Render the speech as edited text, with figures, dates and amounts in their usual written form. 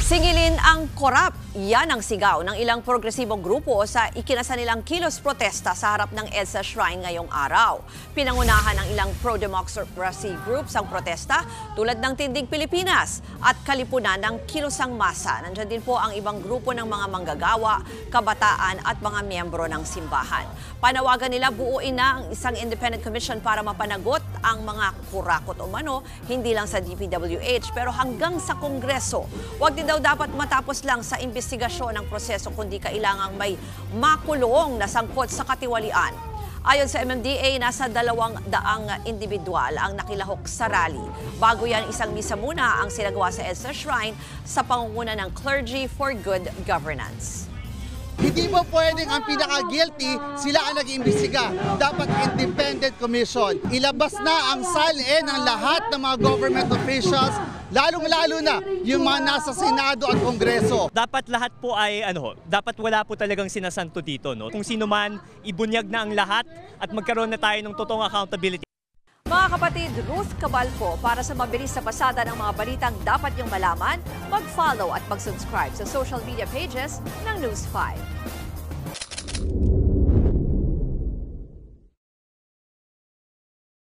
Singilin ang korap. Yan ang sigaw ng ilang progresibong grupo sa ikinasanilang kilos protesta sa harap ng EDSA Shrine ngayong araw. Pinangunahan ng ilang pro-democracy groups ang protesta tulad ng Tinding Pilipinas at Kalipunan ng Kilosang Masa. Nandiyan din po ang ibang grupo ng mga manggagawa, kabataan at mga miyembro ng simbahan. Panawagan nila buuin na ang isang independent commission para mapanagot ang mga kurakot umano, hindi lang sa DPWH pero hanggang sa Kongreso. Huwag din daw dapat matapos lang sa investigasyon ng proseso kundi kailangang may makulong na sangkot sa katiwalian. Ayon sa MMDA, nasa 200 individual ang nakilahok sa rally. Bago yan, isang misa muna ang sinagawa sa EDSA Shrine sa pangunguna ng Clergy for Good Governance. Hindi po pwedeng ang pinaka-guilty sila ang nag-iimbestiga. Dapat independent commission. Ilabas na ang salin ng lahat ng mga government officials, lalong-lalo na yung mga nasa Senado at Kongreso. Dapat lahat po ay dapat wala po talagang sinasanto dito, no? Kung sino man, ibunyag na ang lahat at magkaroon na tayo ng totoong accountability. Mga kapatid, Ruth Cabal po para sa mabilis na pasada ng mga balitang dapat niyong malaman, mag-follow at mag-subscribe sa social media pages ng News 5.